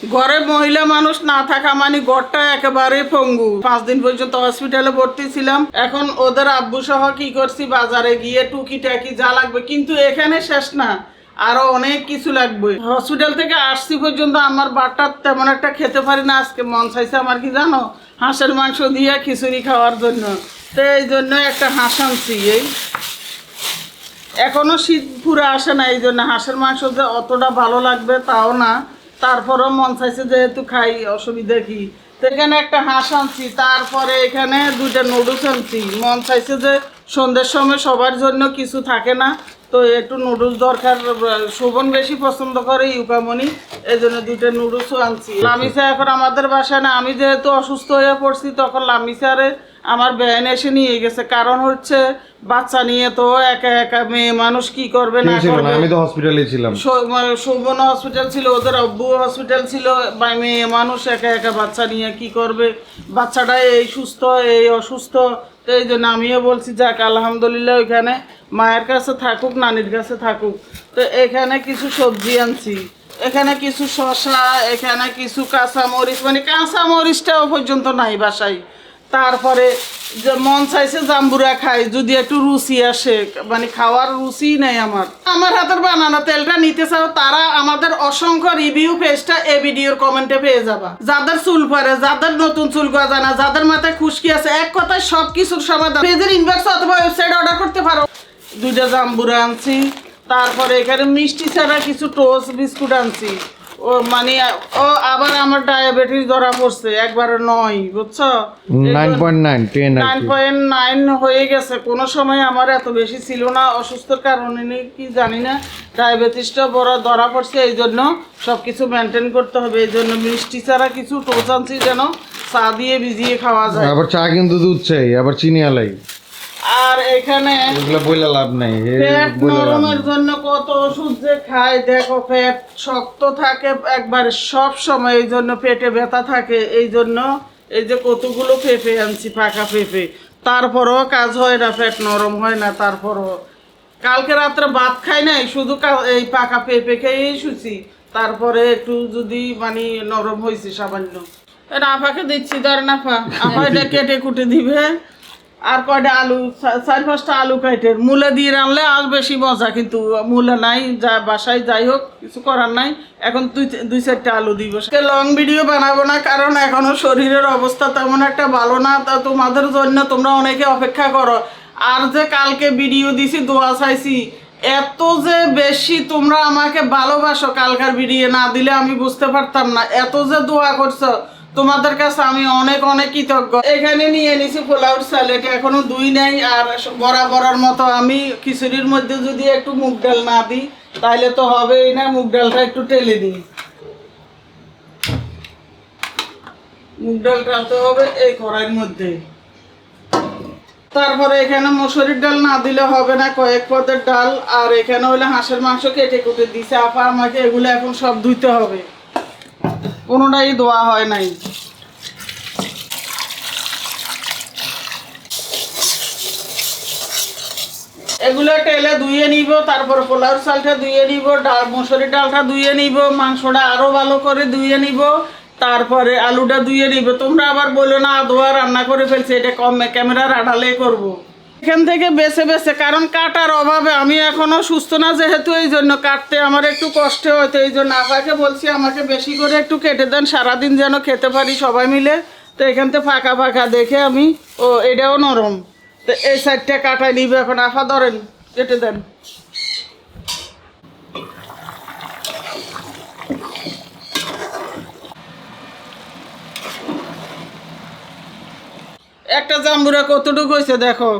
ঘরে মহিলা মানুষ না থাকা মানে ঘরটা একেবারে পঙ্গু। 5 দিন পর্যন্ত হসপিটালে ভর্তি ছিলাম। এখন ওদের আব্বু সহ কি করছি, বাজারে গিয়ে টুকিটাকি যা লাগবে, কিন্তু এখানে শেষ না, আরো অনেক কিছু লাগবে। হসপিটাল থেকে আসছি পর্যন্ত আমার বাটটা তেমন একটা খেতে পারি না। আজকে মন চাইছে আমার কি জানো, হাঁসের মাংস দিয়ে খিচুড়ি খাওয়ার জন্য। তো এই জন্য একটা হাঁস আনছি। এই এখনো শীত পুরো আসে না, এই জন্য হাঁসের মাংস যে অতটা ভালো লাগবে তাও না, তারপরেও মন চাইছে যেহেতু খাই, অসুবিধা কি। তো এখানে একটা হাঁস আনছি, তারপরে এখানে 2টা নুডলস আনছি। মন চাইছে যে সন্ধ্যের সময় সবার জন্য কিছু থাকে না, তো একটু নুডলস দরকার। শোভন বেশি পছন্দ করে, ইউকামনি, এই জন্য 2টা নুডলসও আনছি। লামিসা এখন আমাদের বাসায় না, আমি যেহেতু অসুস্থ হয়ে পড়ছি তখন লামিসারে আমার ব্যান এসে নিয়ে গেছে। কারণ হচ্ছে বাচ্চা নিয়ে তো একা একা মেয়ে মানুষ কি করবে না করবে। আমি তো হসপিটালে ছিলাম, শোভন হসপিটাল ছিল, ওদের আব্বু হসপিটাল ছিল, বা মেয়ে মানুষ একা একা বাচ্চা নিয়ে কি করবে। বাচ্চাটা এই সুস্থ এই অসুস্থ, তো এই জন্য আমিও বলছি যাক আলহামদুলিল্লাহ ওইখানে মায়ের কাছে থাকুক, নানির কাছে থাকুক। তো এখানে কিছু সবজি আনছি, এখানে কিছু শসা, এখানে কিছু কাঁচামরিচ, মানে কাঁচামরিচটাও পর্যন্ত নাই বাসায়। তারপরে যে মন চাইছে জাম্বুরা খাই, যদি একটু রুচি আসে, মানে খাওয়ার রুচি নেই আমার হাতের বানানো তেলটা নিতে চাও তারা আমাদের অসংখ্য রিভিউ পেজটা এই ভিডিওর কমেন্টে পেয়ে যাবা। যাদের চুল পড়ে, যাদের নতুন চুল গজায় না, যাদের মাথায় খুশকি আছে, এক কথায় সব কিছুর সমাধান পেজের ইনবক্স অথবা ওয়েবসাইট অর্ডার করতে পারো। 2টা জাম্বুরা আনছি, তারপরে এখানে মিষ্টি ছাড়া কিছু টোস্ট বিস্কুট আনছি। ও মানে ও আবার আমার ডায়াবেটিস ধরা পড়ছে, একবারে 9, বুঝছো, 9.9 10 9.9 হয়ে গেছে। কোনো সময় আমার এত বেশি ছিল না, অসুস্থর কারণে কি জানি না ডায়াবেটিসটা বড় ধরা পড়ছে। এই জন্য সব কিছু মেনটেন করতে হবে, এই জন্য মিষ্টি ছাড়া কিছু টোস্ট আনছি যেন চা দিয়ে ভিজিয়ে খাওয়া যায়। আবার চা কিন্তু দুধ চাই, আবার চিনি আলাই, আর এখানে এগুলো বইলা লাভ নাই। পেট নরমের জন্য কত ওষুধ যে খায়, দেখো পেট শক্ত থাকে একবারে সব সময়, এই জন্য পেটে ব্যথা থাকে। এই জন্য এই যে কতগুলো পেঁপে আনছি, পাকা পেঁপে, তারপরও কাজ হয় না, পেট নরম হয় না। তারপরও কালকে রাত্রে ভাত খাই নাই, শুধু এই পাকা পেঁপে খেয়েই শুছি, তারপরে একটু যদি মানে নরম হয়েছে সামান্য। এটা আপাকে দিচ্ছি, ধর নাফা আপা এটা কেটে কুটে দিবে। আর কয়টা আলু, 4-5টা আলু কাইটে মূলা দিয়ে রানলে আর বেশি মজা, কিন্তু মূলা নাই, যা বাসায়, যাই হোক কিছু করার নাই। এখন 2-4টা আলু দিব। লং ভিডিও বানাবো না, কারণ এখনো শরীরের অবস্থা তেমন একটা ভালো না। তা তোমাদের জন্য তোমরা অনেকে অপেক্ষা করো। আর যে কালকে ভিডিও দিছি, দোয়া চাইছি, এত যে বেশি তোমরা আমাকে ভালোবাসো, কালকার ভিডিও না দিলে আমি বুঝতে পারতাম না। এত যে দোয়া করছো, তোমাদের কাছে আমি অনেক অনেক কৃতজ্ঞ। এখানে নিয়ে নিছি পোলাওর স্যালাড, এখনো দুই নাই। আর বরাবরের মতো আমি খিচুড়ির মধ্যে যদি একটু মুগ ডাল না দিই তাহলে তো হবেই না, মুগ ডালটা একটু টেলে দিই। মুগ ডাল টালতে হবে এই কড়াইয়ের মধ্যে। তারপরে এখানে মসুরির ডাল না দিলে হবে না, কয়েক পদের ডাল। আর এখানে হলে হাঁসের মাংস কেটে কুটে দিছে আপা আমাকে, এগুলো এখন সব ধুইতে হবে, কোনোটাই ধোয়া হয় নাই। এগুলো তেলে ধুয়ে নিব, তারপর পোলাওর চালটা ধুয়ে নিব, ডাল মসুরির ডালটা ধুয়ে নিব, মাংসটা আরও ভালো করে ধুয়ে নিব, তারপরে আলুটা ধুয়ে নিব। তোমরা আবার বলো না ধোয়া রান্না করে ফেলছে, এটা কম ক্যামেরার আড়ালে করব। এখান থেকে বেছে বেছে, কারণ কাটার অভাবে আমি এখনো সুস্থ না যেহেতু, এই জন্য কাটতে আমার একটু কষ্ট হতো। এই জন্য আপাকে বলছি আমাকে বেশি করে একটু কেটে দেন, সারাদিন যেন খেতে পারি সবাই মিলে। তো এখান থেকে ফাঁকা ফাঁকা দেখে আমি, ও এটাও নরম, তো এই সাইডটা কাটাই নিবে। এখন আফা ধরেন, কেটে দেন। একটা জাম্বুরা কতটুকু হয়েছে দেখো।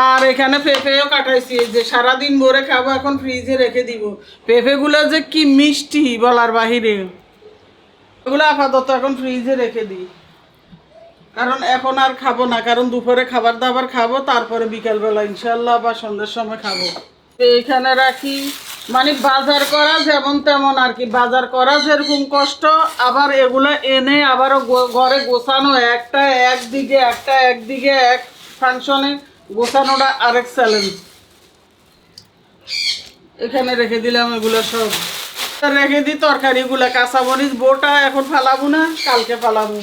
আর এখানে পেঁপেও কাটাইছি, যে সারাদিন ভরে খাবো, এখন ফ্রিজে রেখে দিব। পেঁপেগুলো যে কি মিষ্টি বলার বাহিরে, ওগুলো আপাতত এখন ফ্রিজে রেখে দিই, কারণ এখন আর খাবো না, কারণ দুপুরে খাবার দাবার খাবো, তারপরে বিকালবেলা ইনশাল্লাহ বা সন্ধ্যের সময় খাবো। এইখানে রাখি, মানে বাজার করা যেমন তেমন আর কি, বাজার করা যেরকম কষ্ট, আবার এগুলো এনে আবারও ঘরে গোছানো, একটা একদিকে একটা একদিকে এক ফাংশনে গোছানোটা আরেক চ্যালেঞ্জ। এখানে রেখে দিলাম এগুলো সব। রেখে দিই তরকারিগুলা, কাঁচা মরিচ বোটা এখন ফালাবো না, কালকে ফালাবো।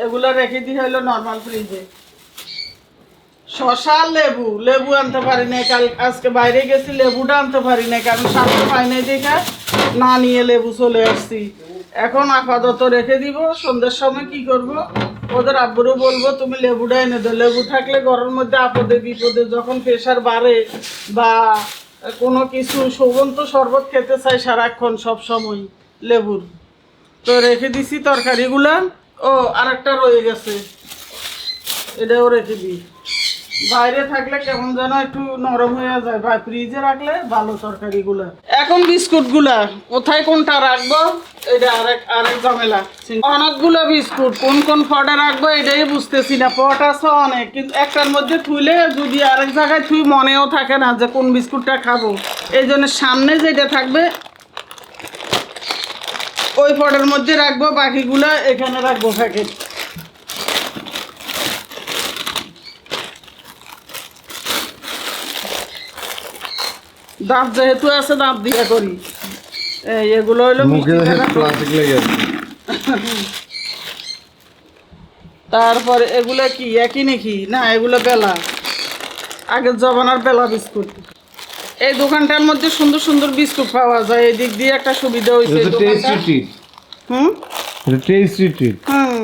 এগুলো রেখে দিই হলো নর্মাল ফ্রিজে। শশা লেবু, লেবু আনতে পারি না কাল, আজকে বাইরে গেছি লেবুটা আনতে পারি না কারণ সামনে পাই নাই দেখা না নিয়ে লেবু চলে আসছি। এখন আপাতত রেখে দিব, সন্ধ্যের সময় কি করব, ওদের আব্বুরও বলবো তুমি লেবুটা এনে দাও। লেবু থাকলে ঘরের মধ্যে আপদে বিপদে যখন প্রেশার বাড়ে বা কোনো কিছু, সুগন্ধ শরবত খেতে চাই সারাক্ষণ সব সময় লেবুর। তো রেখে দিছি তরকারিগুলা। ও আরেকটা রয়ে গেছে, এটাও রেখে দিই। বাইরে থাকলে কেমন যেন একটু নরম হয়ে যায়, বা ফ্রিজে রাখলে ভালো তরকারিগুলা। এখন বিস্কুটগুলা কোথায় কোনটা রাখবো, এটা আরেক ঝামেলা। অনেকগুলো বিস্কুট কোন কোন পটে রাখবো এটাই বুঝতেছি না। পট আছে অনেক, কিন্তু একটার মধ্যে থুইলে যদি আরেক জায়গায় থুই মনেও থাকে না যে কোন বিস্কুটটা খাবো। এই জন্য সামনে যেটা থাকবে ওই পটের মধ্যে রাখবো, বাকিগুলা এখানে রাখবো প্যাকেট। দাঁত যেহেতু আছে দাঁত দিয়ে করি। এগুলো হইলো মুখে মিষ্টি খানা। প্লাস্টিক লেগে আছে। তারপরে এগুলো কি একই নাকি না, এগুলো বেলা, আগের জমানার বেলা বিস্কুট। এই দোকানটার মধ্যে সুন্দর সুন্দর বিস্কুট পাওয়া যায়, এই দিক দিয়ে একটা সুবিধা হয়েছে এটা তো টেস্টি ট্রিট। হুম এটা টেস্টি ট্রিট। হুম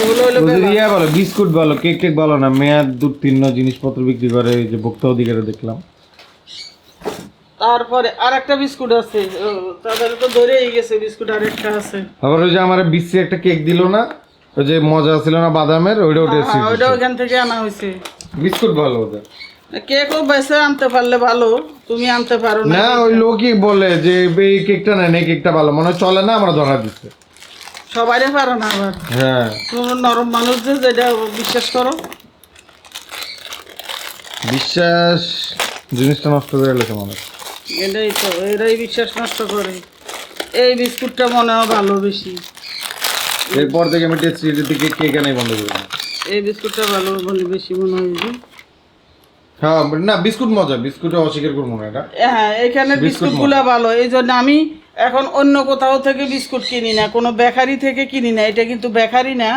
এগুলো হলো বেলা। ইয়া বলো বিস্কুট বলো, কেক টেক বলো না, মেয়াদ উত্তীর্ণ জিনিসপত্র বিক্রি করে এই যে ভোক্তা অধিকারে দেখলাম। তারপরে আর একটা বিস্কুট আছে, তাদের তো ধরেই গেছে বিস্কুট আরেকটা আছে। আবার ওই যে আমার বিশ্রী একটা কেক দিল না, ওই যে মজা ছিল না বাদামের, ওইটাও টেস্টি। ওইটা ওইখান থেকে আনা হয়েছে। বিস্কুট ভালো ওদের। কেকও বেছে আনতে পারলে ভালো, তুমি আনতে পারো না। না ওই লোকই বলে যে এই কেকটা নেন, এই কেকটা ভালো, মনে হয় চলে না, আমরা ধরা দিচ্ছে। সবাইরে পারো না আবার, হ্যাঁ তুমি নরম মানুষ যে যেটা বিশ্বাস করো। বিশ্বাস জিনিসটা নষ্ট করে এলেছে মনে হয়। এটাই তো, এরাই বিশ্বাস নষ্ট করে। এই বিস্কুটটা মনে হয় ভালো বেশি, এরপর থেকে আমি টেস্টি থেকে কেক আনাই বন্ধ করে দিই। এই বিস্কুটটা ভালো বলে বেশি মনে হয় যে। হ্যাঁ না বিস্কুট মজা, বিস্কুটে অস্বীকার করবো না এটা। হ্যাঁ এখানে বিস্কুট বিস্কুটগুলো ভালো, এই জন্য আমি এখন অন্য কোথাও থেকে বিস্কুট কিনি না, কোনো বেকারি থেকে কিনি না। এটা কিন্তু বেকারি না,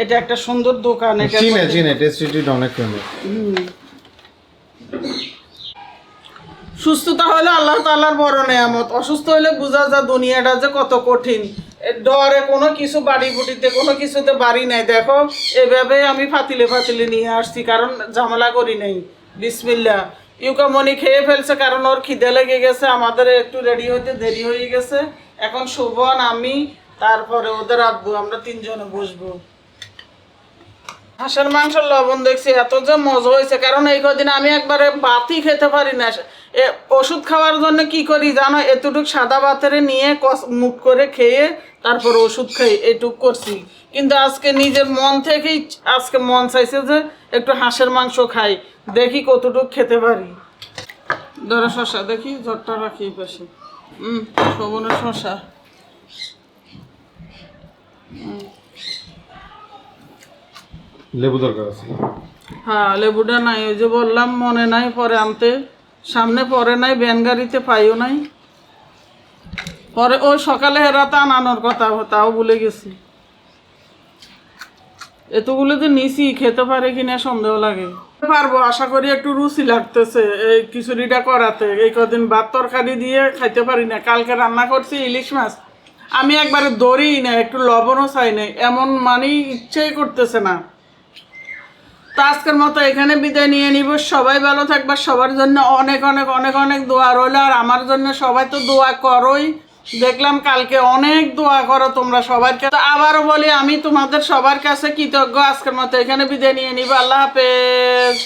এটা একটা সুন্দর দোকান। এটা চিনে চিনে টেস্টি ট্রিট অনেক ফেমাস। সুস্থতা হলো আল্লাহ তাআলার বড় নেয়ামত। অসুস্থ হলে বোঝা যায় দুনিয়াটা যে কত কঠিন। ডরে কোনো কিছু বাড়ি বুটিতে কোনো কিছুতে বাড়ি নাই। দেখো এভাবে আমি ফাতিলে ফাতিলে নিয়ে আসছি, কারণ ঝামেলা করি নাই। বিসমিল্লাহ। ইউকামনি খেয়ে ফেলছে কারণ ওর খিদে লেগে গেছে, আমাদের একটু রেডি হইতে দেরি হয়ে গেছে। এখন শোভন, আমি, তারপরে ওদের আব্বু, আমরা তিনজনে বসবো। হাঁসের মাংস লবণ দেখছি এত যে মজা হয়েছে, কারণ এই কদিন আমি একবারে ভাতই খেতে পারি না। ওষুধ খাওয়ার জন্য কি করি জানো, এতটুক সাদা ভাতের নিয়ে মুখ করে খেয়ে তারপর ওষুধ খাই, এটুক করছি। কিন্তু আজকে নিজের মন থেকেই আজকে মন চাইছে যে একটু হাঁসের মাংস খাই, দেখি কতটুক খেতে পারি। ধরো শশা, দেখি ঝটটা রাখি পাশে। শোভনের শশা। লেবু দরকার আছে। হ্যাঁ লেবুটা নাই, ওই যে বললাম মনে নাই পরে আনতে, সামনে পরে নাই, ভ্যান গাড়িতে পাইও নাই। পরে ওই সকালে হেরাতে আনানোর কথা, তাও ভুলে গেছি। এতগুলো যে নিছি খেতে পারে কিনা সন্দেহ লাগে। পারবো আশা করি, একটু রুচি লাগতেছে এই খিচুড়িটা করাতে। এই কদিন ভাত তরকারি দিয়ে খাইতে পারি না। কালকে রান্না করছি ইলিশ মাছ, আমি একবারে দড়িই না, একটু লবণও চাই না, এমন মানে ইচ্ছেই করতেছে না। তো আজকের মতো এখানে বিদায় নিয়ে নিব। সবাই ভালো থাকবা, সবার জন্য অনেক অনেক অনেক অনেক দোয়া রইল। আর আমার জন্য সবাই তো দোয়া করোই, দেখলাম কালকে অনেক দোয়া করো তোমরা সবার কাছে। আবারও বলি আমি তোমাদের সবার কাছে কৃতজ্ঞ। আজকের মতো এখানে বিদায় নিয়ে নিব। আল্লাহ হাফেজ।